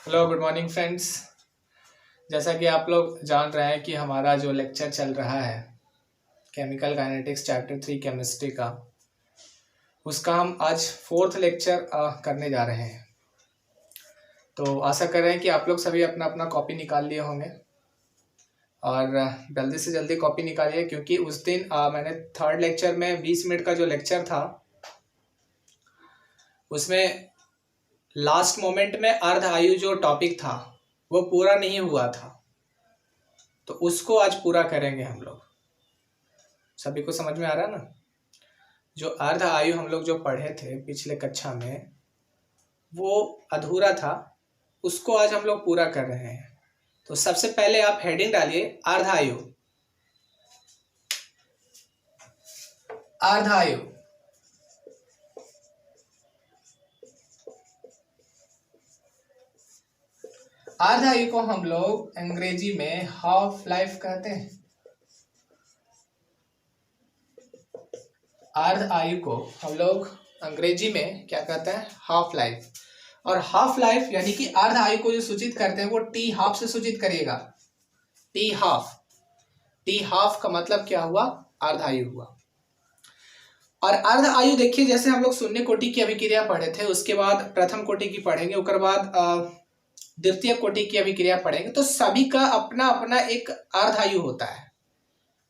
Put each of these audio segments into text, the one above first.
Hello good morning friends. जैसा कि आप लोग जान रहे हैं कि हमारा जो लेक्चर चल रहा है केमिकल काइनेटिक्स चैप्टर 3 केमिस्ट्री का, उसका हम आज 4th लेक्चर करने जा रहे हैं। तो आशा कर रहे हैं कि आप लोग सभी अपना अपना कॉपी निकाल लिए होंगे और जल्दी से जल्दी कॉपी निकालिए, क्योंकि उस दिन मैंने 3rd लेक्चर में 20 मिनट का जो लेक्चर था उसमें लास्ट मोमेंट में अर्ध आयु जो टॉपिक था वो पूरा नहीं हुआ था, तो उसको आज पूरा करेंगे हम लोग। सभी को समझ में आ रहा है ना? जो अर्ध आयु हम लोग जो पढ़े थे पिछले कक्षा में वो अधूरा था, उसको आज हम लोग पूरा कर रहे हैं। तो सबसे पहले आप हेडिंग डालिए अर्ध आयु। अर्ध आयु अर्ध आयु को हम लोग अंग्रेजी में हाफ लाइफ कहते हैं। अर्ध आयु को हम लोग अंग्रेजी में क्या कहते हैं? Half life. और हाफ लाइफ यानी कि अर्ध आयु को जो सूचित करते हैं वो टी हाफ से सूचित करिएगा। T half. टी हाफ का मतलब क्या हुआ? अर्ध आयु हुआ। और अर्ध आयु देखिए, जैसे हम लोग शून्य कोटि की अभिक्रिया पढ़े थे, उसके बाद प्रथम कोटि की पढ़ेंगे, उसके बाद द्वितीय कोटि की अभिक्रिया पढ़ेंगे, तो सभी का अपना अपना एक अर्ध आयु होता है।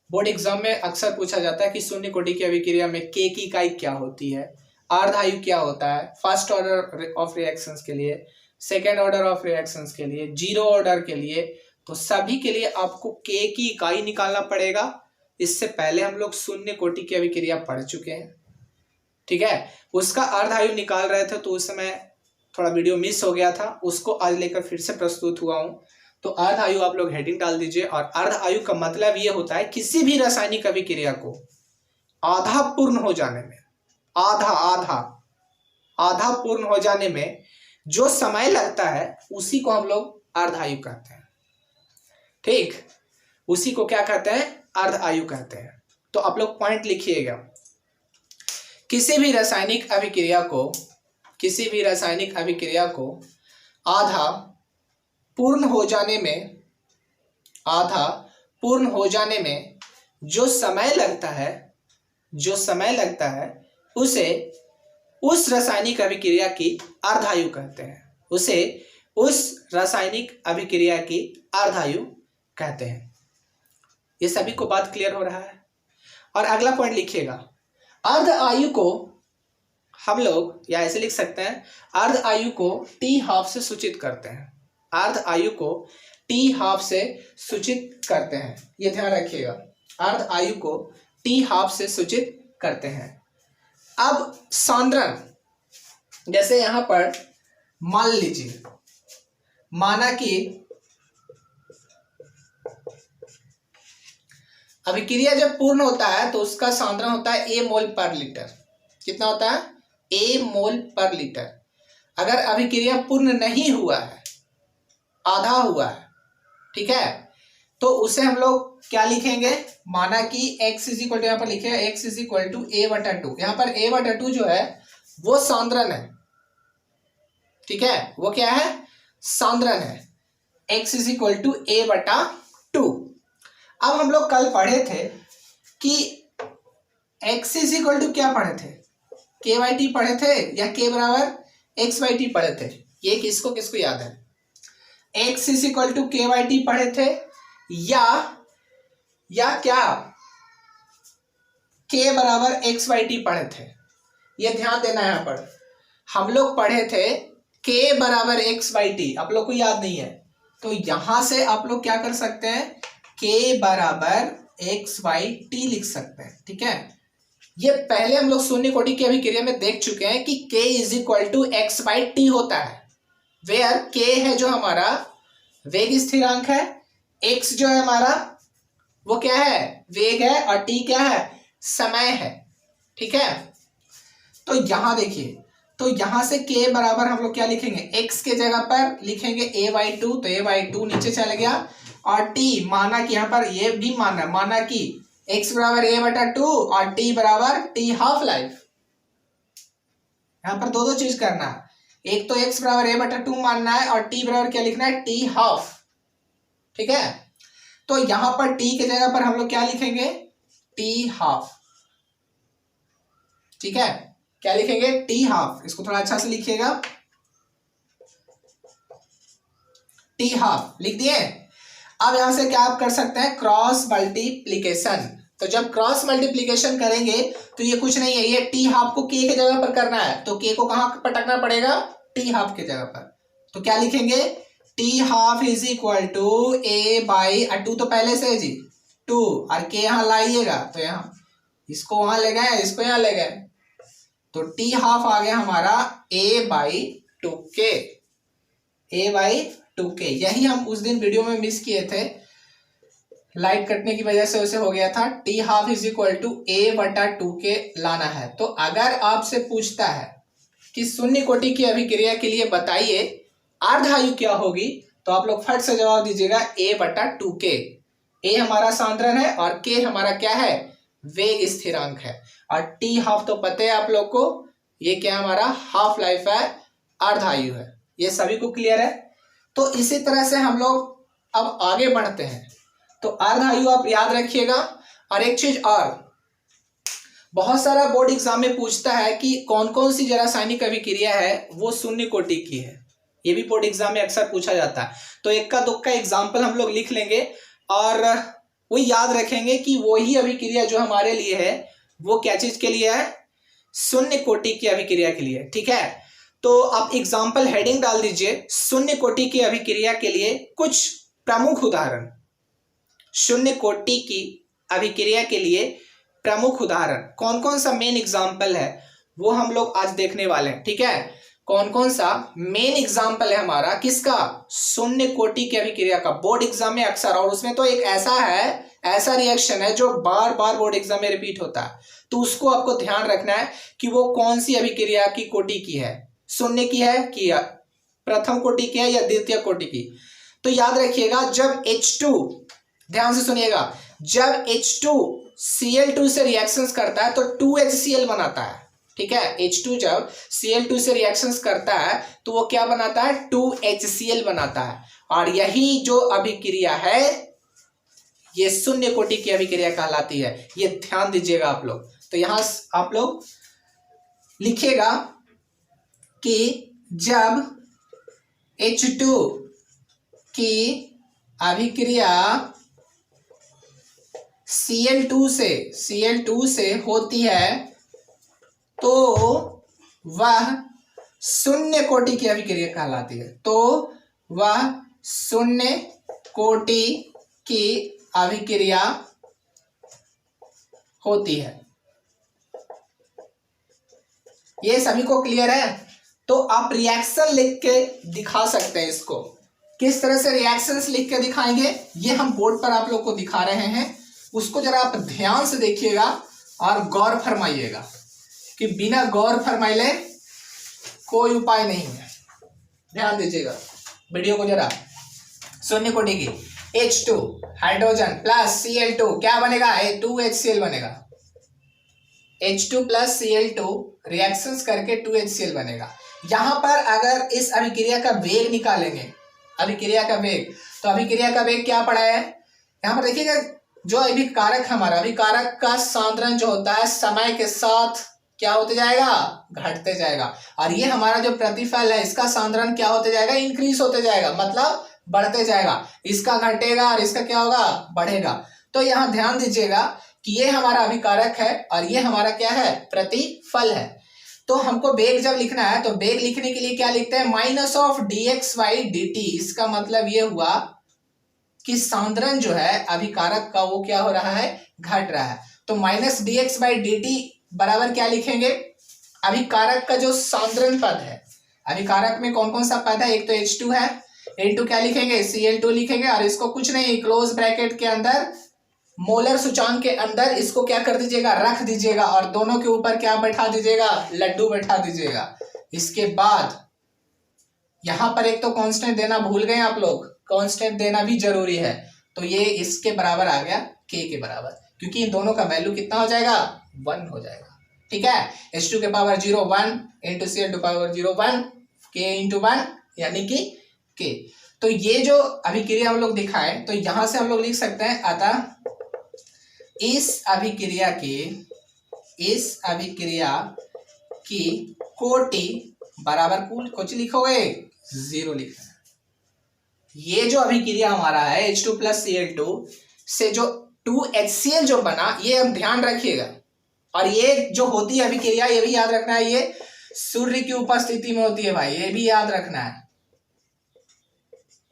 बोर्ड एग्जाम में अक्सर पूछा जाता है कि शून्य कोटि की अभिक्रिया में के की इकाई क्या होती है, अर्ध आयु क्या होता है, फर्स्ट ऑर्डर ऑफ रिएक्शंस के लिए, सेकेंड ऑर्डर ऑफ रिएक्शंस के लिए, जीरो ऑर्डर के लिए। तो सभी के लिए आपको के की इकाई निकालना पड़ेगा। इससे पहले हम लोग शून्य कोटि की अभिक्रिया पढ़ चुके हैं, ठीक है। उसका अर्ध आयु निकाल रहे थे तो उस समय थोड़ा वीडियो मिस हो गया था, उसको आज लेकर फिर से प्रस्तुत हुआ हूं। तो अर्ध आयु आप लोग हेडिंग डाल दीजिए। और अर्ध आयु का मतलब ये होता है किसी भी रासायनिक अभिक्रिया को आधा पूर्ण हो जाने में, आधा पूर्ण हो जाने में जो समय लगता है उसी को हम लोग अर्ध आयु कहते हैं, ठीक। उसी को क्या कहते हैं? अर्ध आयु कहते हैं। तो आप लोग पॉइंट लिखिएगा। किसी भी रासायनिक अभिक्रिया को आधा पूर्ण हो जाने में जो समय लगता है उसे उस रासायनिक अभिक्रिया की अर्ध आयु कहते हैं। ये सभी को बात क्लियर हो रहा है? और अगला पॉइंट लिखिएगा। अर्ध आयु को हम लोग या ऐसे लिख सकते हैं, अर्ध आयु को टी हाफ से सूचित करते हैं। ये ध्यान रखिएगा, अर्ध आयु को टी हाफ से सूचित करते हैं। अब सांद्रण, जैसे यहां पर मान लीजिए, माना कि अभिक्रिया जब पूर्ण होता है तो उसका सांद्रण होता है A मोल पर लीटर। कितना होता है? A मोल पर लीटर। अगर अभिक्रिया पूर्ण नहीं हुआ है, आधा हुआ है, ठीक है, तो उसे हम लोग क्या लिखेंगे? माना कि x इज इक्वल टू, यहाँ पर लिखेगा x is equal to A/2। यहाँ पर A/2 जो है वो सांद्रण है, ठीक है। वो क्या है? सांद्रण है। x is equal to A/2। अब हम लोग कल पढ़े थे कि x इज इक्वल टू क्या पढ़े थे? k/t पढ़े थे या k बराबर x/t पढ़े थे? ये किसको याद है? x is equal to k/t पढ़े थे या क्या k बराबर x/t पढ़े थे? ये ध्यान देना है। यहाँ पर हम लोग पढ़े थे k बराबर x/t, आप लोग को याद नहीं है तो यहां से आप लोग क्या कर सकते हैं? k बराबर x/t लिख सकते हैं, ठीक है। ये पहले हम लोग शून्य कोटि की अभिक्रिया में देख चुके हैं कि k is equal to x/t होता है, वेयर k है जो हमारा वेग स्थिरांक है, x जो है हमारा वो क्या है? वेग है, और t क्या है? समय है, ठीक है। तो यहां देखिए, तो यहां से k बराबर हम लोग क्या लिखेंगे? x के जगह पर लिखेंगे A/2, तो A/2 नीचे चले गया, और t माना कि यहाँ पर ये भी माना कि x बराबर A/2 और t बराबर t हाफ लाइफ। यहाँ पर दो चीज करना है, एक तो x बराबर a बटा 2 मानना है और t बराबर क्या लिखना है, t हाफ। ठीक है, तो यहां पर t की जगह पर हम लोग क्या लिखेंगे, t हाफ। ठीक है, क्या लिखेंगे, t हाफ। इसको थोड़ा अच्छा से लिखिएगा, t हाफ लिख दिए। अब यहां से क्या आप कर सकते हैं, क्रॉस मल्टीप्लीकेशन। तो जब क्रॉस मल्टीप्लीकेशन करेंगे तो ये कुछ नहीं है, ये टी हाफ को के की जगह पर करना है, तो के को कहां पटकना पड़ेगा, टी हाफ की जगह पर। तो क्या लिखेंगे, T half is equal to A by, two तो पहले से है जी, टू, और के यहां लाइएगा तो यहां इसको वहां ले गए, इसको यहां ले गए, तो टी हाफ आ गया हमारा ए बाई टू के, ए बाई टू के। यही हम उस दिन वीडियो में मिस किए थे, लाइट कटने की वजह से उसे हो गया था, T half is equal to A बटा टू के लाना है। तो अगर आपसे पूछता है कि शून्य कोटि की अभिक्रिया के लिए बताइए अर्ध आयु क्या होगी, तो आप लोग फट से जवाब दीजिएगा ए बटा टू के। ए हमारा सांद्रण है और के हमारा क्या है, वेग स्थिरांक है, और टी हाफ तो पता है आप लोग को, ये क्या हमारा हाफ लाइफ है, अर्ध आयु है। ये सभी को क्लियर है। तो इसी तरह से हम लोग अब आगे बढ़ते हैं। तो अर्ध आयु आप याद रखिएगा। और एक चीज और, बहुत सारा बोर्ड एग्जाम में पूछता है कि कौन कौन सी जो रासायनिक अभिक्रिया है वो शून्य कोटि की है, ये भी बोर्ड एग्जाम में अक्सर पूछा जाता है। तो एक का दो का एग्जाम्पल हम लोग लिख लेंगे और वो याद रखेंगे कि वही अभिक्रिया जो हमारे लिए है वो क्या चीज के लिए है, शून्य कोटि की अभिक्रिया के लिए। ठीक है, तो आप एग्जाम्पल हेडिंग डाल दीजिए, शून्य कोटि की अभिक्रिया के लिए कुछ प्रमुख उदाहरण। शून्य कोटि की अभिक्रिया के लिए प्रमुख उदाहरण कौन कौन सा मेन एग्जाम्पल है वो हम लोग आज देखने वाले हैं। ठीक है, कौन कौन सा मेन एग्जाम्पल है हमारा किसका, शून्य कोटि की अभिक्रिया का, बोर्ड एग्जाम में अक्सर। और उसमें तो एक ऐसा है, ऐसा रिएक्शन है जो बार बार बोर्ड एग्जाम में रिपीट होता है, तो उसको आपको ध्यान रखना है कि वो कौन सी अभिक्रिया की कोटि की है, शून्य की है कि प्रथम कोटि की है या द्वितीय कोटि की। तो याद रखिएगा, जब H2, ध्यान से सुनिएगा, जब H2Cl2 से रिएक्शंस करता है तो 2HCl बनाता है। ठीक है, H2 जब Cl2 से रिएक्शंस करता है तो वो क्या बनाता है, 2HCl बनाता है। और यही जो अभिक्रिया है ये शून्य कोटि की अभिक्रिया कहलाती है, ये ध्यान दीजिएगा आप लोग। तो यहां आप लोग लिखिएगा कि जब H2 की अभिक्रिया Cl2 से होती है तो वह शून्य कोटि की अभिक्रिया कहलाती है, तो वह शून्य कोटि की अभिक्रिया होती है। ये सभी को क्लियर है। तो आप रिएक्शन लिख के दिखा सकते हैं इसको। किस तरह से रिएक्शंस लिख के दिखाएंगे ये हम बोर्ड पर आप लोग को दिखा रहे हैं, उसको जरा आप ध्यान से देखिएगा और गौर फरमाइएगा, कि बिना गौर फरमाइले कोई उपाय नहीं है। ध्यान दीजिएगा वीडियो को जरा। शून्य कोटि की H2 हाइड्रोजन प्लस Cl2 क्या बनेगा, 2HCl बनेगा। H2 प्लस Cl2 रिएक्शंस करके 2HCl बनेगा। यहां पर अगर इस अभिक्रिया का वेग निकालेंगे, अभिक्रिया का वेग, तो अभिक्रिया का वेग क्या पड़ा है, यहां पर देखिएगा, जो अभिकारक हमारा, अभिकारक का सांद्रण जो होता है समय के साथ क्या होते जाएगा, घटते जाएगा। और ये हमारा जो प्रतिफल है इसका सांद्रण क्या होते जाएगा, इंक्रीज होते जाएगा, मतलब बढ़ते जाएगा। इसका घटेगा और इसका क्या होगा, बढ़ेगा। तो यहाँ ध्यान दीजिएगा कि ये हमारा अभिकारक है और ये हमारा क्या है, प्रतिफल है। तो हमको वेग जब लिखना है तो वेग लिखने के लिए क्या लिखते हैं, minus of dx by dt। इसका मतलब ये हुआ कि सांद्रण जो है अभिकारक का वो क्या हो रहा है, घट रहा है। तो माइनस dx बाई dt बराबर क्या लिखेंगे, अभिकारक का जो सांद्रण पद है, अभिकारक में कौन कौन सा पद है, एक तो H2 है, N2 क्या लिखेंगे, Cl2 लिखेंगे, और इसको कुछ नहीं क्लोज ब्रैकेट के अंदर मोलर सूचांक के अंदर इसको क्या कर दीजिएगा, रख दीजिएगा, और दोनों के ऊपर क्या बैठा दीजिएगा, लड्डू बैठा दीजिएगा। इसके बाद यहां पर एक तो कांस्टेंट देना भूल गए आप लोग, कांस्टेंट देना भी जरूरी है। तो ये इसके बराबर आ गया k के बराबर, क्योंकि इन दोनों का वैल्यू कितना हो जाएगा, 1 हो जाएगा। ठीक है, H2 के power 0 1 into Cl2 power 0 1 K into 1 यानी कि K। तो ये जो अभिक्रिया हम लोग दिखाए तो यहां से हम लोग लिख सकते हैं, अतः इस अभिक्रिया की कोटि बराबर कुल कुछ लिखोगे 0 लिखना है। ये जो अभिक्रिया हमारा है H2 प्लस Cl2 से जो 2HCl जो बना, ये हम ध्यान रखिएगा। और ये जो होती है अभिक्रिया, ये भी याद रखना है, ये सूर्य की उपस्थिति में होती है भाई, ये भी याद रखना है,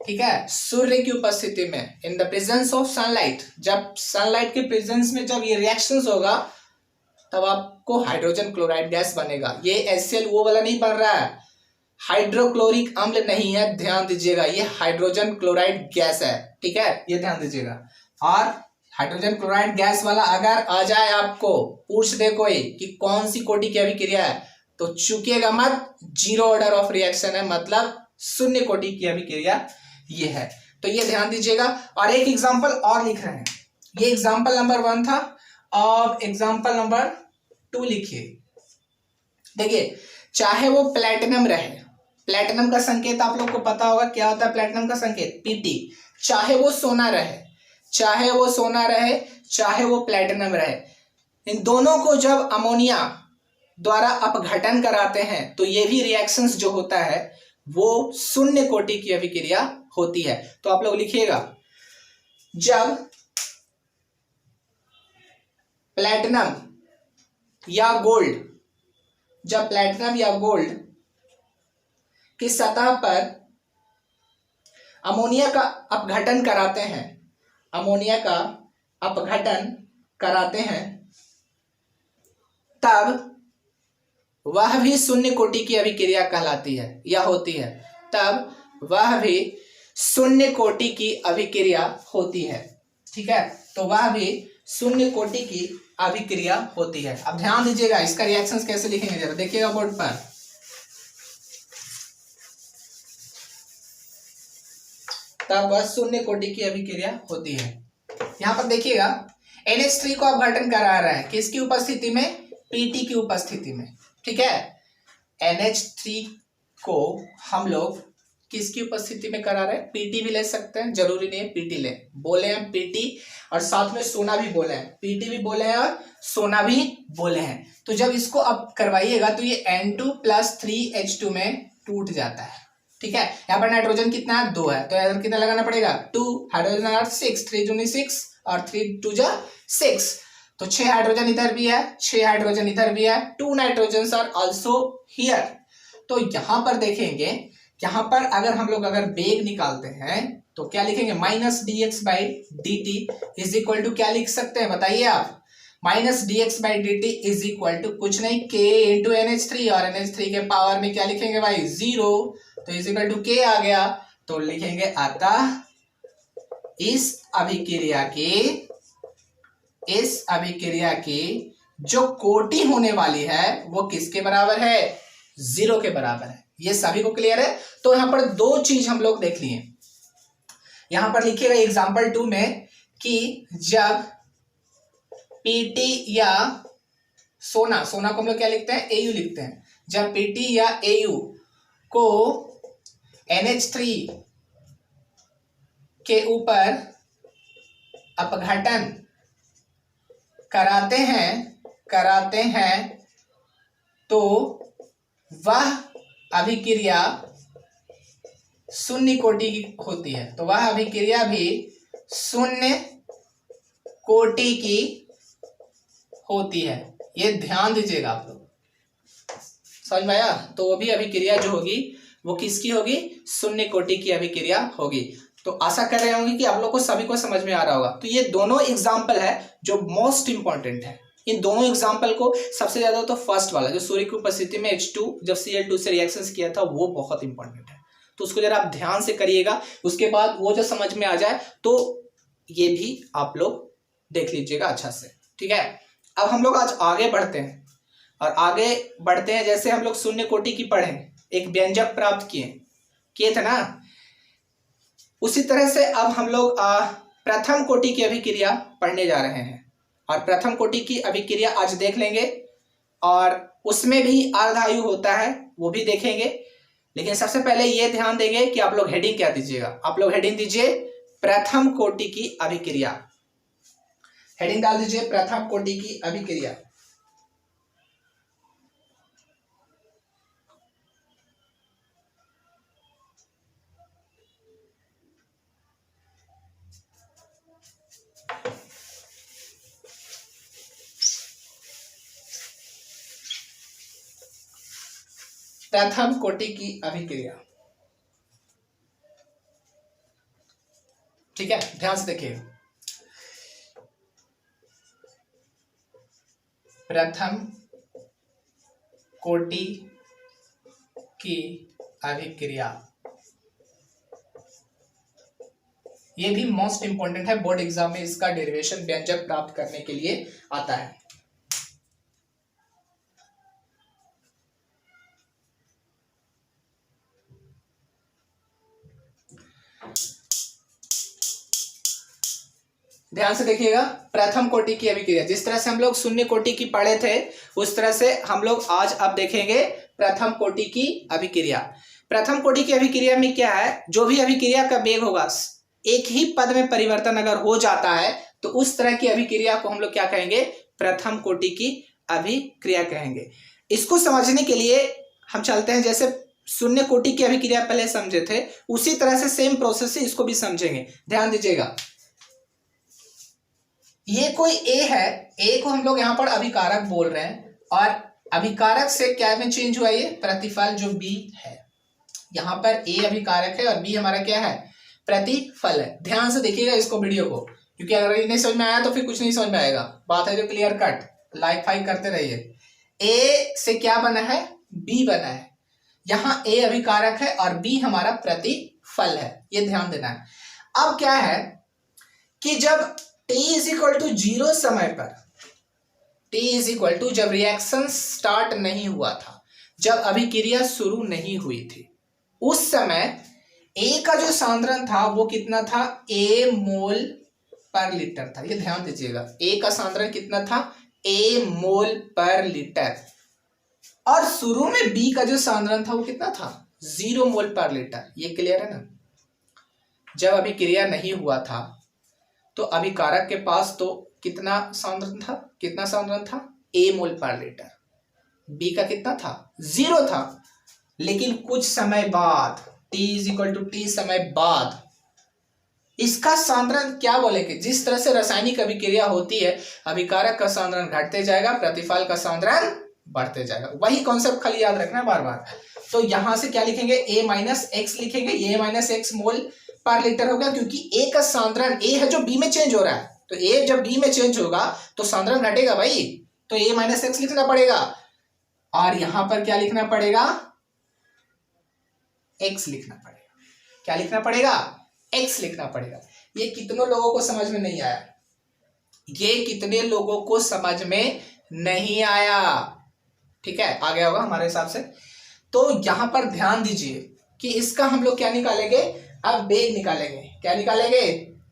ठीक है। सूर्य की उपस्थिति में, in the presence of sunlight, जब सनलाइट के प्रेजेंस में जब ये रिएक्शंस होगा तब आपको हाइड्रोजन क्लोराइड गैस बनेगा। ये HCl वो वाला नहीं बन रहा है, हाइड्रोक्लोरिक अम्ल नहीं है, ध्यान दीजिएगा, ये हाइड्रोजन क्लोराइड गैस है, ठीक है, ये ध्यान दीजिएगा। और हाइड्रोजन क्लोराइड गैस वाला अगर आ जाए, आपको पूछ दे कोई कि कौन सी कोटि की अभिक्रिया है, तो चूकिएगा मत, 0 ऑर्डर ऑफ रिएक्शन है, मतलब शून्य कोटि की अभिक्रिया ये है। तो ये ध्यान दीजिएगा। और एक एग्जांपल और लिख रहे हैं, ये एग्जांपल नंबर 1 था, अब एग्जांपल नंबर 2 लिखिए। देखिए, चाहे वो प्लेटिनम रहे, प्लेटिनम का संकेत आप लोग को पता होगा क्या होता है, प्लेटिनम का संकेत Pt। चाहे वो सोना रहे, चाहे वो प्लेटिनम रहे, इन दोनों को जब अमोनिया द्वारा अपघटन कराते हैं तो ये भी रिएक्शंस जो होता है वो शून्य कोटि की अभिक्रिया होती है। तो आप लोग लिखिएगा, जब प्लेटिनम या गोल्ड की सतह पर अमोनिया का अपघटन कराते हैं, तब वह भी शून्य कोटि की अभिक्रिया कहलाती है या होती है, तब वह भी शून्य कोटि की अभिक्रिया होती है, ठीक है। तो वह भी शून्य कोटि की अभिक्रिया होती है। अब ध्यान दीजिएगा, इसका रिएक्शंस कैसे लिखेंगे जरा देखिएगा बोर्ड पर। तब वह शून्य कोटि की अभिक्रिया होती है। यहां पर देखिएगा, NH3 को अपघटन करा रहा है, किसकी उपस्थिति में, Pt की उपस्थिति में, ठीक है। NH3 को हम लोग किसकी उपस्थिति में करा रहे हैं, Pt भी ले सकते हैं, जरूरी नहीं है Pt ले, बोले हैं Pt और साथ में सोना भी बोले हैं, Pt भी बोले हैं और सोना भी बोले हैं। तो जब इसको अब करवाइएगा तो ये N2 प्लस 3H2 में टूट जाता है, ठीक है। यहाँ पर नाइट्रोजन कितना है, 2 है, तो इधर कितना लगाना पड़ेगा, 2, हाइड्रोजन आर 6, 3 दूनी 6 और 3 2 जा 6, तो 6 हाइड्रोजन इधर भी है, 6 हाइड्रोजन इधर भी है, 2 नाइट्रोजन आर ऑल्सो हियर। तो यहां पर देखेंगे, यहां पर अगर हम लोग वेग निकालते हैं तो क्या लिखेंगे, -dx/dt इज इक्वल टू क्या लिख सकते हैं बताइए आप, -dx/dt इज इक्वल टू कुछ नहीं K इंटू NH3, और NH3 के पावर में क्या लिखेंगे भाई 0, तो इज इक्वल टू K आ गया, तो लिखेंगे अतः इस अभिक्रिया की जो कोटि होने वाली है वो किसके बराबर है, 0 के बराबर है। ये सभी को क्लियर है। तो यहां पर 2 चीज हम लोग देख लिए, यहां पर लिखिएगा एग्जांपल 2 में कि जब Pt या सोना को हम लोग क्या लिखते हैं, Au लिखते हैं, जब Pt या Au को NH3 के ऊपर अपघटन कराते हैं तो वह अभिक्रिया शून्य कोटि की होती है, तो वह अभिक्रिया भी शून्य कोटि की होती है। ये ध्यान दीजिएगा आप लोग, समझ में आया। तो वो भी अभिक्रिया जो होगी वो किसकी होगी, शून्य कोटि की अभिक्रिया होगी। तो आशा कर रहे होंगे कि आप लोग को सभी को समझ में आ रहा होगा। तो ये दोनों एग्जाम्पल है जो मोस्ट इंपॉर्टेंट है। इन दोनों एग्जाम्पल को सबसे ज्यादा तो फर्स्ट वाला जो सूर्य की उपस्थिति में H2 जब Cl2 से रिएक्शंस किया था वो बहुत इंपॉर्टेंट है, तो उसको जरा आप ध्यान से करिएगा। उसके बाद वो जो समझ में आ जाए तो ये भी आप लोग देख लीजिएगा अच्छा से, ठीक है। अब हम लोग आज आगे बढ़ते हैं, और आगे बढ़ते हैं जैसे हम लोग शून्य कोटि की पढ़े, एक व्यंजक प्राप्त किए थे ना, उसी तरह से अब हम लोग प्रथम कोटि की अभिक्रिया पढ़ने जा रहे हैं। और प्रथम कोटि की अभिक्रिया आज देख लेंगे, और उसमें भी अर्धायु होता है वो भी देखेंगे। लेकिन सबसे पहले ये ध्यान देंगे कि आप लोग हेडिंग क्या दीजिएगा। आप लोग हेडिंग दीजिए प्रथम कोटि की अभिक्रिया। हेडिंग डाल दीजिए प्रथम कोटि की अभिक्रिया। प्रथम कोटि की अभिक्रिया। ठीक है, ध्यान से देखिए। प्रथम कोटि की अभिक्रिया, ये भी मोस्ट इंपॉर्टेंट है, बोर्ड एग्जाम में इसका डेरिवेशन व्यंजक प्राप्त करने के लिए आता है। ध्यान से देखिएगा, प्रथम कोटि की अभिक्रिया, जिस तरह से हम लोग शून्य कोटि की पढ़े थे उस तरह से हम लोग आज अब देखेंगे प्रथम कोटि की अभिक्रिया। प्रथम कोटि की अभिक्रिया में क्या है, जो भी अभिक्रिया का वेग होगा एक ही पद में परिवर्तन अगर हो जाता है तो उस तरह की अभिक्रिया को हम लोग क्या कहेंगे, प्रथम कोटि की अभिक्रिया कहेंगे। इसको समझने के लिए हम चलते हैं, जैसे शून्य कोटि की अभिक्रिया पहले समझे थे उसी तरह से सेम प्रोसेस से इसको भी समझेंगे। ध्यान दीजिएगा, ये कोई ए है, ए को हम लोग यहाँ पर अभिकारक बोल रहे हैं और अभिकारक से क्या में चेंज हुआ, ये प्रतिफल जो बी है। यहाँ पर ए अभिकारक है और बी हमारा क्या है, प्रतिफल है। ध्यान से देखिएगा इसको, वीडियो को, क्योंकि अगर ये नहीं समझ में आया तो फिर कुछ नहीं समझ में आएगा। बात है जो क्लियर कट, लाइक फाइक करते रहिए। ए से क्या बना है, बी बना है। यहाँ ए अभिकारक है और बी हमारा प्रतिफल है, ये ध्यान देना है। अब क्या है कि जब t इज इक्वल टू 0 समय पर, t इज इक्वल टू जब रिएक्शन स्टार्ट नहीं हुआ था, जब अभिक्रिया शुरू नहीं हुई थी, उस समय A का जो सांद्रण था वो कितना था, A मोल पर लीटर था। ये ध्यान दीजिएगा, A का सांद्रण कितना था, A मोल पर लीटर। और शुरू में B का जो सांद्रण था वो कितना था, 0 मोल पर लीटर। ये क्लियर है ना। जब अभिक्रिया नहीं हुआ था तो अभिकारक के पास तो कितना सांद्रण था, कितना सांद्रण था, A मोल पर लीटर। B का कितना था, 0 था। लेकिन कुछ समय बाद, t is equal to T समय बाद, इसका सांद्रण क्या बोलेंगे, जिस तरह से रासायनिक अभिक्रिया होती है अभिकारक का सांद्रण घटते जाएगा, प्रतिफल का सांद्रण बढ़ते जाएगा। वही कॉन्सेप्ट खाली याद रखना बार बार। तो यहां से क्या लिखेंगे, a माइनस एक्स लिखेंगे। a माइनस एक्स मोल पर लीटर होगा, क्योंकि a का सांद्रण, a है जो b में चेंज हो रहा है, तो a जब b में चेंज होगा तो सांद्रण घटेगा भाई, तो a माइनस एक्स लिखना पड़ेगा। और यहां पर क्या लिखना पड़ेगा, x लिखना पड़ेगा। क्या लिखना पड़ेगा, x लिखना पड़ेगा। ये कितनों लोगों को समझ में नहीं आया, ये कितने लोगों को समझ में नहीं आया, ठीक है, आ गया होगा हमारे हिसाब से। तो यहां पर ध्यान दीजिए कि इसका हम लोग क्या निकालेंगे, अब बेग निकालेंगे। क्या निकालेंगे,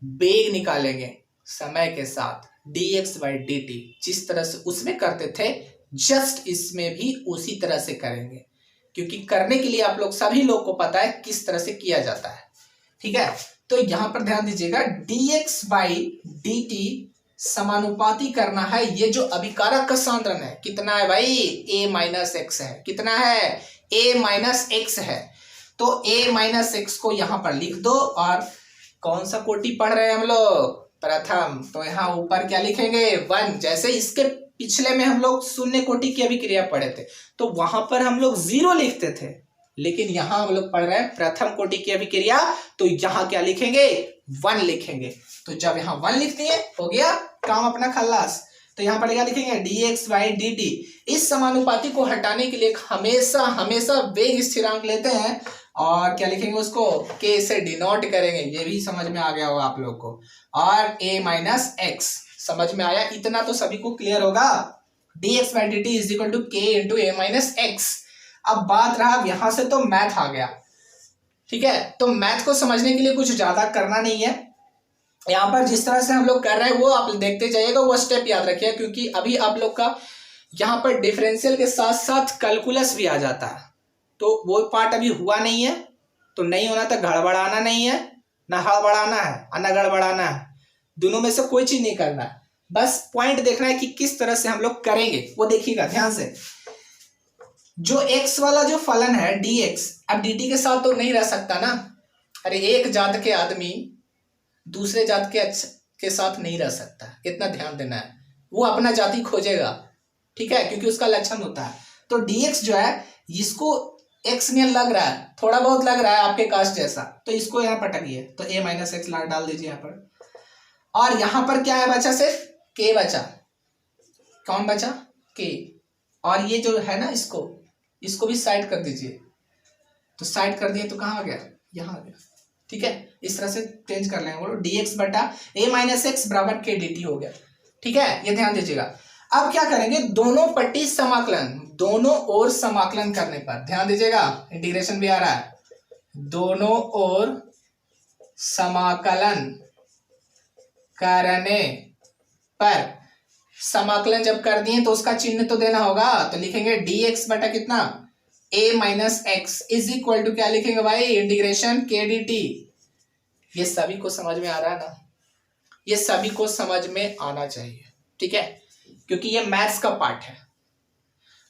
बेग निकालेंगे समय के साथ, dx by dt। जिस तरह से उसमें करते थे जस्ट इसमें भी उसी तरह से करेंगे, क्योंकि करने के लिए आप लोग सभी लोग को पता है किस तरह से किया जाता है, ठीक है। तो यहां पर ध्यान दीजिएगा, dx by dt समानुपाती करना है। ये जो अभिकारक का सांद्रण है कितना है भाई, a माइनस एक्स है। कितना है, a माइनस एक्स है। तो a माइनस एक्स को यहां पर लिख दो। और कौन सा कोटि पढ़ रहे हैं हम लोग, प्रथम, तो यहाँ ऊपर क्या लिखेंगे, 1। जैसे इसके पिछले में हम लोग शून्य कोटि की अभिक्रिया पढ़े थे तो वहां पर हम लोग 0 लिखते थे, लेकिन यहां हम लोग पढ़ रहे हैं प्रथम कोटि की अभिक्रिया, तो यहां क्या लिखेंगे, 1 लिखेंगे। तो जब यहाँ 1 लिख दिए हो गया काम अपना खल्लास। तो यहाँ पर क्या लिखेंगे, dx by dt। इस समानुपाती को हटाने के लिए हमेशा हमेशा वेग स्थिरांक लेते हैं और क्या लिखेंगे उसको, k से डिनोट करेंगे। ये भी समझ में आ गया होगा आप लोग को। और a माइनस एक्स समझ में आया, इतना तो सभी को क्लियर होगा। dx by dt is equal to k into a minus x. अब बात रहा, यहां से तो मैथ आ गया, ठीक है। तो मैथ को समझने के लिए कुछ ज्यादा करना नहीं है। यहाँ पर जिस तरह से हम लोग कर रहे हैं वो आप देखते जाइएगा, वो स्टेप याद रखिए, क्योंकि अभी आप लोग का यहाँ पर डिफरेंशियल के साथ साथ कैलकुलस भी आ जाता है। तो वो पार्ट अभी हुआ नहीं है, तो नहीं होना, तो गड़बड़ाना नहीं है, ना हड़बड़ाना है और ना गड़बड़ाना है, दोनों में से कोई चीज नहीं करना है, बस पॉइंट देखना है कि किस तरह से हम लोग करेंगे, वो देखिएगा ध्यान से। जो x वाला जो फलन है dx, अब dt के साथ तो नहीं रह सकता ना, अरे एक जात के आदमी दूसरे जात के साथ नहीं रह सकता, इतना ध्यान देना है, वो अपना जाति खोजेगा, ठीक है, क्योंकि उसका लक्षण होता है। तो dx जो है, इसको x नियन लग रहा है, थोड़ा बहुत लग रहा है आपके कास्ट जैसा, तो इसको यहाँ पटकिए, तो a माइनस एक्स डाल दीजिए यहाँ पर, और यहाँ पर क्या है बचा, सिर्फ k बचा, कौन बचा, k, और ये जो है ना इसको भी साइड कर दीजिए, तो साइड कर दिए तो कहाँ आ गया, यहाँ आ गया, ठीक है, इस तरह से चेंज कर लेंगे, बोलो dx बटा a माइनस एक्स बराबर k dt हो गया, ठीक है, ये ध्यान दीजिएगा। अब क्या करेंगे, दोनों पट्टी समाकलन, दोनों ओर समाकलन करने पर ध्यान दीजिएगा, इंटीग्रेशन भी आ रहा है, दोनों ओर समाकलन करने पर, समाकलन जब कर दिए तो उसका चिन्ह तो देना होगा, तो लिखेंगे dx बटा कितना, a minus x is equal to क्या लिखेंगे भाई, इंटीग्रेशन k dt। ये सभी को समझ में आ रहा है ना, ये सभी को समझ में आना चाहिए, ठीक है, क्योंकि ये मैथ्स का पार्ट है,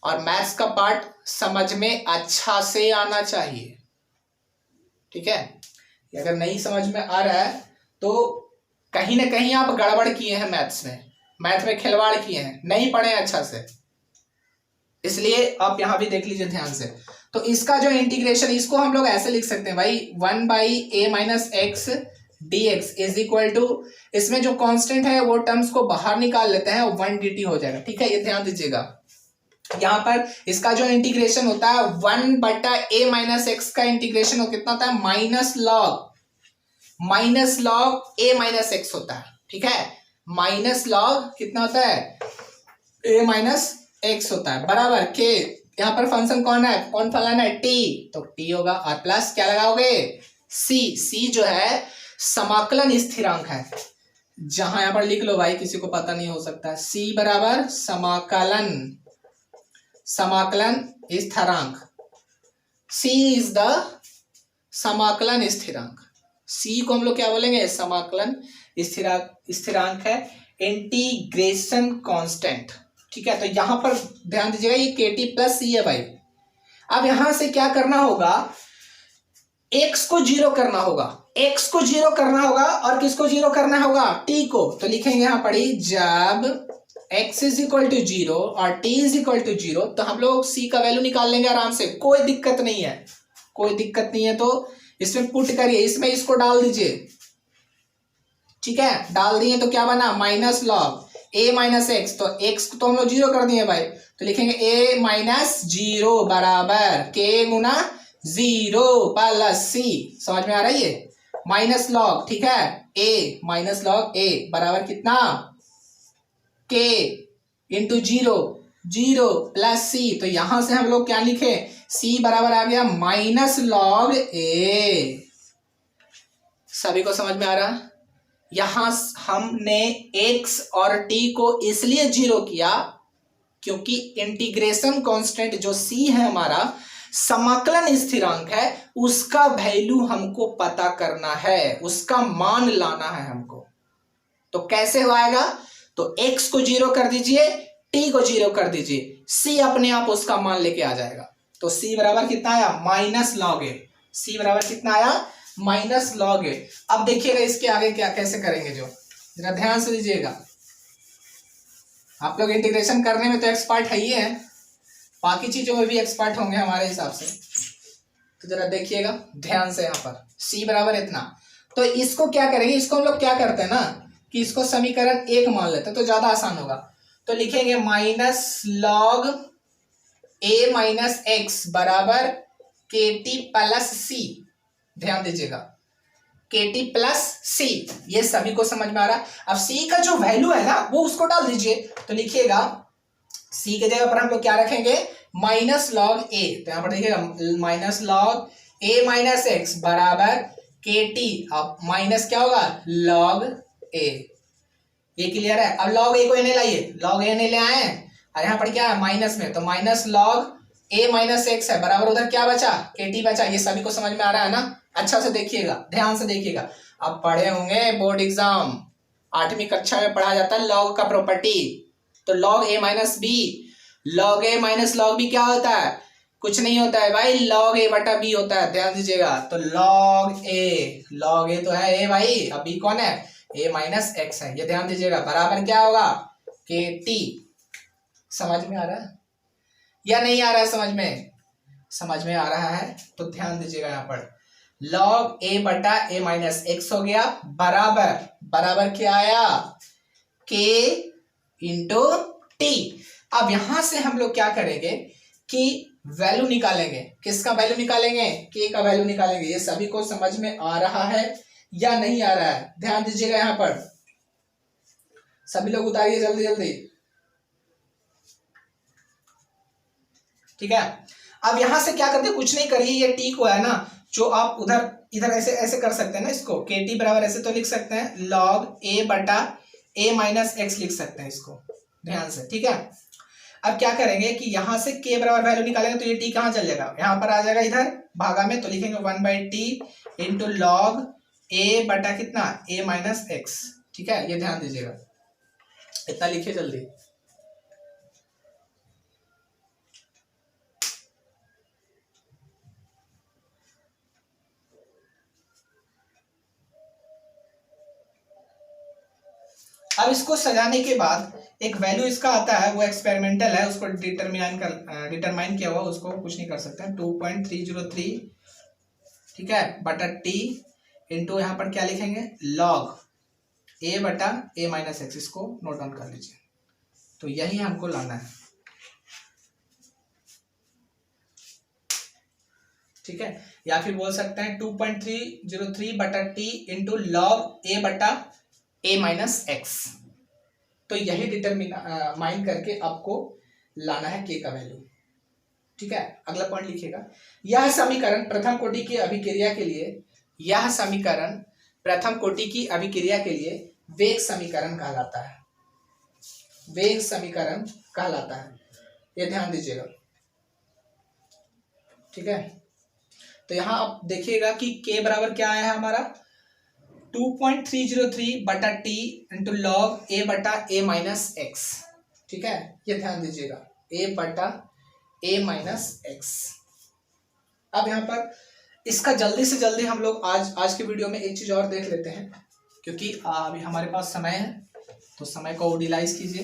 और मैथ्स का पार्ट समझ में अच्छा से आना चाहिए, ठीक है। अगर नहीं समझ में आ रहा है तो कहीं ना कहीं आप गड़बड़ किए हैं मैथ्स में, मैथ में खिलवाड़ किए हैं, नहीं पढ़े अच्छा से, इसलिए आप यहां भी देख लीजिए ध्यान से। तो इसका जो इंटीग्रेशन, इसको हम लोग ऐसे लिख सकते हैं भाई, 1/a minus x dx is equal to, इसमें जो कांस्टेंट है वो टर्म्स को बाहर निकाल लेते हैं, 1 dt हो जाएगा, ठीक है, ये ध्यान दीजिएगा। यहाँ पर इसका जो इंटीग्रेशन होता है 1 बटा a माइनस एक्स का इंटीग्रेशन कितना होता है, minus log a minus x होता है, ठीक है, माइनस लॉग कितना होता है, a माइनस एक्स होता है, बराबर k, यहाँ पर फंक्शन कौन है, कौन फलन है, t, तो t होगा, और प्लस क्या लगाओगे, c जो है समाकलन स्थिरांक है, जहां यहाँ पर लिख लो भाई, किसी को पता नहीं हो सकता, c बराबर समाकलन स्थिरांक, c इज द समाकलन स्थिरांक, c को हम लोग क्या बोलेंगे, समाकलन स्थिरांक है, इंटीग्रेशन कांस्टेंट, ठीक है। तो यहां पर ध्यान दीजिएगा, ये kt प्लस c है भाई। अब यहां से क्या करना होगा, x को जीरो करना होगा, x को जीरो करना होगा, और किसको जीरो करना होगा, t को, तो लिखेंगे यहां पढ़ी, जब x is equal to zero और t is equal to zero, तो हम लोग c का वैल्यू निकाल लेंगे आराम से, कोई दिक्कत नहीं है, कोई दिक्कत नहीं है। तो इसमें पुट करिए, इसमें इसको डाल दीजिए, ठीक है, डाल दिए तो क्या बना, minus log a minus x, तो x तो हम लोग जीरो कर दिए भाई, तो लिखेंगे a माइनस जीरो बराबर k गुना जीरो प्लस c, समझ में आ रहा है ये, माइनस लॉग, ठीक है, a माइनस लॉग a बराबर कितना, k into zero plus c, तो यहां से हम लोग क्या लिखे, c बराबर आ गया माइनस लॉग a, सभी को समझ में आ रहा। यहां हमने x और t को इसलिए जीरो किया क्योंकि इंटीग्रेशन कांस्टेंट जो c है हमारा, समाकलन स्थिरांक है, उसका वैल्यू हमको पता करना है, उसका मान लाना है हमको। तो कैसे हो आएगा, तो x को जीरो कर दीजिए, t को जीरो कर दीजिए, c अपने आप उसका मान लेके आ जाएगा। तो c बराबर कितना आया, माइनस लॉग ए, c बराबर कितना आया, माइनस लॉग ए। अब देखिएगा इसके आगे क्या कैसे करेंगे, जो जरा ध्यान से दीजिएगा, आप लोग इंटीग्रेशन करने में तो एक्सपर्ट है ही है, बाकी चीजों में भी एक्सपर्ट होंगे हमारे हिसाब से, तो जरा देखिएगा ध्यान से। यहाँ पर c बराबर इतना, तो इसको क्या करेंगे, इसको हम लोग क्या करते हैं ना कि इसको समीकरण 1 मान लेते हैं, तो ज्यादा आसान होगा। तो लिखेंगे minus log a minus x बराबर kt प्लस c, ध्यान दीजिएगा, kt प्लस c, ये सभी को समझ में आ रहा है। अब c का जो वैल्यू है ना वो उसको डाल दीजिए, तो लिखिएगा c के जगह पर हम लोग क्या रखेंगे, माइनस लॉग a, तो यहां पर देखिएगा minus log a minus x बराबर kt, अब माइनस क्या होगा, लॉग a, ये क्लियर है। अब लॉग a को एने लाइए, लॉग a ने ले आए, और यहाँ पर क्या है माइनस में, तो minus log a minus x है बराबर उधर क्या बचा, के टी बचा। ये सभी को समझ में आ रहा है ना? अच्छा से देखिएगा, ध्यान से देखिएगा। आप पढ़े होंगे बोर्ड एग्जाम 8वीं कक्षा में पढ़ा जाता है लॉग का प्रॉपर्टी। तो लॉग ए माइनस बी, लॉग ए माइनस लॉग बी क्या होता है? कुछ नहीं होता है भाई, लॉग ए बटा बी होता है। ध्यान दीजिएगा। तो लॉग ए तो है ए भाई, अब बी कौन है? ए माइनस एक्स है। ये ध्यान दीजिएगा बराबर क्या होगा? के टी। समझ में आ रहा है या नहीं आ रहा है? समझ में आ रहा है तो ध्यान दीजिएगा। यहाँ पर लॉग ए बटा ए माइनस एक्स हो गया बराबर क्या आया? के इंटू टी। अब यहां से हम लोग क्या करेंगे कि वैल्यू निकालेंगे। किसका वैल्यू निकालेंगे? के का वैल्यू निकालेंगे। ये सभी को समझ में आ रहा है या नहीं आ रहा है? ध्यान दीजिएगा। यहां पर सभी लोग उतारिए जल्दी जल्दी, ठीक है। अब यहां से क्या करते, कुछ नहीं करिए, ये टी को है ना जो आप उधर इधर ऐसे ऐसे कर सकते हैं ना, इसको के टी बराबर ऐसे तो लिख सकते हैं लॉग ए बटा ए माइनस एक्स लिख सकते हैं इसको, ध्यान से, ठीक है। अब क्या करेंगे कि यहां से के बराबर वैल्यू निकालेंगे तो ये टी कहां चल जाएगा? यहां पर आ जाएगा इधर भागा में, तो लिखेंगे 1/t इंटू लॉग ए बटा कितना? ए माइनस एक्स, ठीक है। ये ध्यान दीजिएगा, इतना लिखिए जल्दी। अब इसको सजाने के बाद एक वैल्यू इसका आता है, वो एक्सपेरिमेंटल है, उसको डिटरमाइन किया हुआ, उसको कुछ नहीं कर सकते हैं। 2.303, ठीक है, बटा टी इंटू यहाँ पर क्या लिखेंगे? लॉग ए बटा ए माइनस एक्स। इसको नोट डाउन कर लीजिए। तो यही हमको लाना है, ठीक है। या फिर बोल सकते हैं 2.303 बटा टी इंटू लॉग ए बटा ए माइनस एक्स। तो यही डिटरमाइन करके आपको लाना है के का वैल्यू, ठीक है। अगला पॉइंट लिखिएगा। यह समीकरण प्रथम कोटि की अभिक्रिया के लिए, यह समीकरण प्रथम कोटि की अभिक्रिया के लिए वेग समीकरण कहलाता है। वेग समीकरण कहलाता है, ये ध्यान दीजिएगा, ठीक है। तो यहां आप देखिएगा कि के बराबर क्या आया है हमारा? 2.303 बटा टी इंटू लॉग ए बटा ए माइनस एक्स, ठीक है। ये ध्यान दीजिएगा, ए बटा ए माइनस एक्स। अब यहाँ पर इसका जल्दी से जल्दी हम लोग आज के वीडियो में एक चीज और देख लेते हैं, क्योंकि अभी हमारे पास समय है, तो समय को यूटिलाइज कीजिए।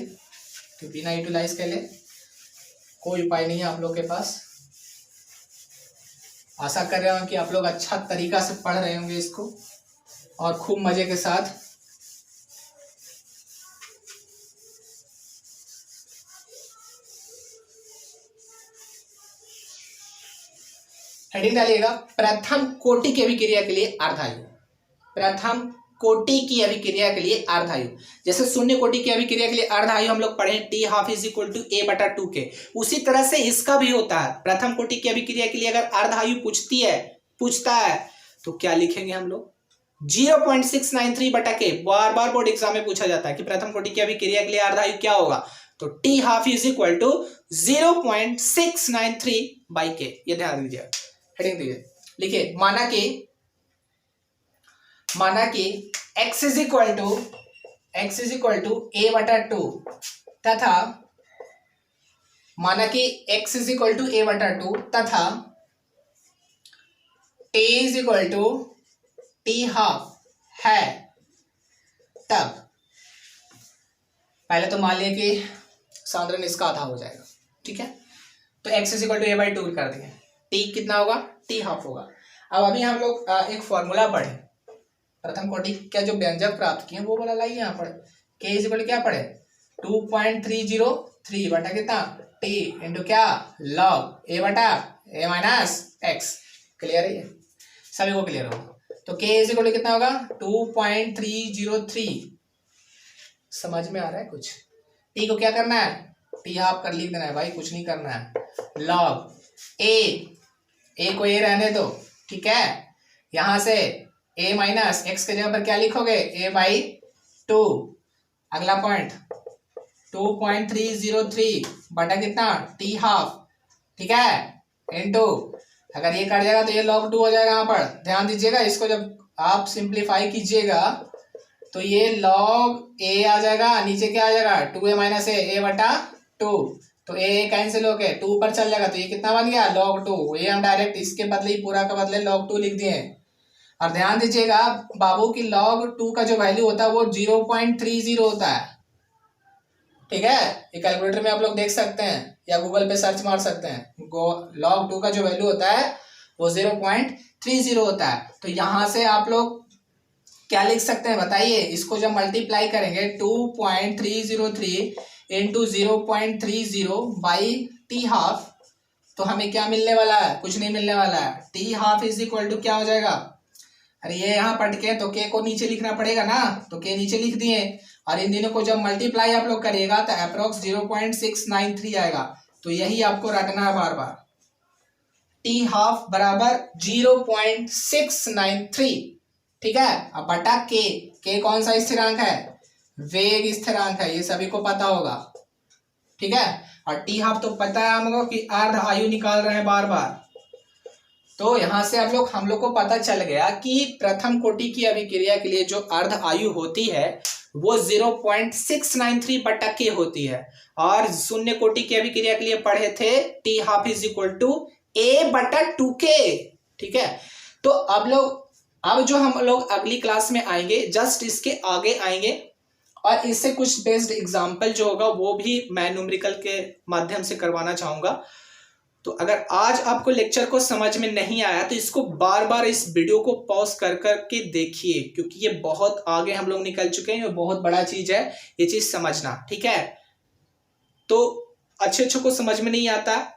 तो बिना यूटिलाइज के लिए कोई उपाय नहीं है आप लोग के पास। आशा कर रहे हूँ कि आप लोग अच्छा तरीका से पढ़ रहे होंगे इसको और खूब मजे के साथ। हेडिंग डालिएगा, प्रथम कोटि की अभिक्रिया के लिए अर्धायु। प्रथम कोटि की अभिक्रिया के लिए अर्धायु, जैसे शून्य कोटि की अभिक्रिया के लिए अर्धायु हम लोग पढ़े T half is equal to A बटा 2 के, उसी तरह से इसका भी होता है। प्रथम कोटि की अभिक्रिया के लिए अगर अर्धायु पूछता है तो क्या लिखेंगे हम लोग? 0.693 बटा के। बार बार बोर्ड एग्जाम में पूछा जाता है कि प्रथम कोटि की अभिक्रिया के लिए अर्धायु क्या होगा, तो T half is equal to 0.693 by K. ये ध्यान दीजिए, हेडिंग दीजिए, लिखिए, माना कि x is equal to A बटा 2 तथा माना कि x is equal to A बटा 2 तथा t is equal to T half है, तब पहले तो मान लिया कि सांद्रण इसका आधा हो जाएगा, ठीक है। तो x is equal to A by 2 कर देंगे, t कितना होगा? टी हाफ होगा। अब अभी हम लोग एक फॉर्मूला पढ़े, प्रथम कोटि का जो व्यंजक प्राप्त किए वो वाला लाइए यहाँ पर। k इज इक्वल टू क्या पढ़े? 2.303 बटा कितना? t इंटू क्या? लॉग ए बटा ए माइनस एक्स। क्लियर है? ये सभी को क्लियर होगा। तो k इज इक्वल टू कितना होगा? 2.303। समझ में आ रहा है कुछ? t को क्या करना है? t हाफ कर लिख देना है भाई, कुछ नहीं करना है। लॉग ए को ए रहने दो, ठीक है। यहां से a माइनस एक्स के जगह पर क्या लिखोगे? a by 2। अगला पॉइंट 2.303 बटा कितना? टी हाफ ठीक है, इनटू, अगर ये कट जाएगा तो ये log 2 हो जाएगा। यहाँ पर ध्यान दीजिएगा, इसको जब आप सिंप्लीफाई कीजिएगा तो ये log a आ जाएगा, नीचे क्या आ जाएगा 2a माइनस a बटा 2, तो a कैंसिल हो गए 2 पर चल जाएगा, तो ये कितना बन गया log 2। ये हम डायरेक्ट इसके बदले ही पूरा का बदले log 2 लिख दिए। और ध्यान दीजिएगा बाबू की log 2 का जो वैल्यू होता है वो 0.30 होता है। ठीक है, ये कैलकुलेटर में आप लोग देख सकते हैं या गूगल पे सर्च मार सकते हैं। log 2 का जो वैल्यू होता है वो 0.30 होता है। तो यहां से आप लोग क्या लिख सकते हैं बताइए, इसको जब मल्टीप्लाई करेंगे 2.303 इंटू 0.30 बाई टी हाफ, तो हमें क्या मिलने वाला है, कुछ नहीं मिलने वाला है। T half is equal to क्या हो जाएगा, अरे ये यहाँ पढ़ के तो के को नीचे लिखना पड़ेगा ना, तो के नीचे लिख दिए, और इन दिनों को जब मल्टीप्लाई आप लोग करिएगा तो अप्रोक्स 0.693 आएगा। तो यही आपको रटना है बार बार, टी हाफ बराबर 0.693। ठीक है, अब बटा के कौन सा स्थिरांक है, वेग स्थिरांक है, ये सभी को पता होगा। ठीक है, और टी हाफ तो पता है हमको कि अर्ध आयु निकाल रहे हैं बार बार। तो यहां से हम लोग को पता चल गया कि प्रथम कोटि की अभिक्रिया के लिए जो अर्ध आयु होती है वो 0.693 बटा के होती है, और शून्य कोटि की अभिक्रिया के लिए पढ़े थे T half is equal to a बटा 2k। ठीक है, तो अब जो हम लोग अगली क्लास में आएंगे जस्ट इसके आगे आएंगे, और इससे कुछ बेस्ड एग्जाम्पल जो होगा वो भी मैं न्यूमेरिकल के माध्यम से करवाना चाहूंगा। तो अगर आज आपको लेक्चर को समझ में नहीं आया तो इसको बार बार इस वीडियो को पॉज कर के देखिए, क्योंकि ये बहुत आगे हम लोग निकल चुके हैं, ये बहुत बड़ा चीज है ये चीज समझना। ठीक है, तो अच्छे को समझ में नहीं आता,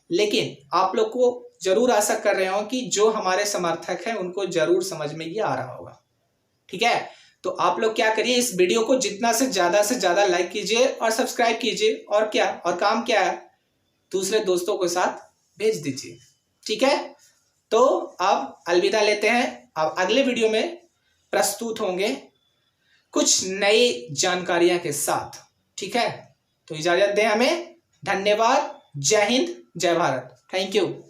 लेकिन आप लोग को जरूर आशा कर रहे हो कि जो हमारे समर्थक हैं उनको जरूर समझ में ये आ रहा होगा। ठीक है, तो आप लोग क्या करिए, इस वीडियो को जितना से ज्यादा लाइक कीजिए और सब्सक्राइब कीजिए, और क्या और काम क्या है, दूसरे दोस्तों के साथ भेज दीजिए। ठीक है, तो अब अलविदा लेते हैं, अब अगले वीडियो में प्रस्तुत होंगे कुछ नई जानकारियां के साथ। ठीक है, तो इजाजत दें हमें, धन्यवाद, जय हिंद, जय भारत, थैंक यू।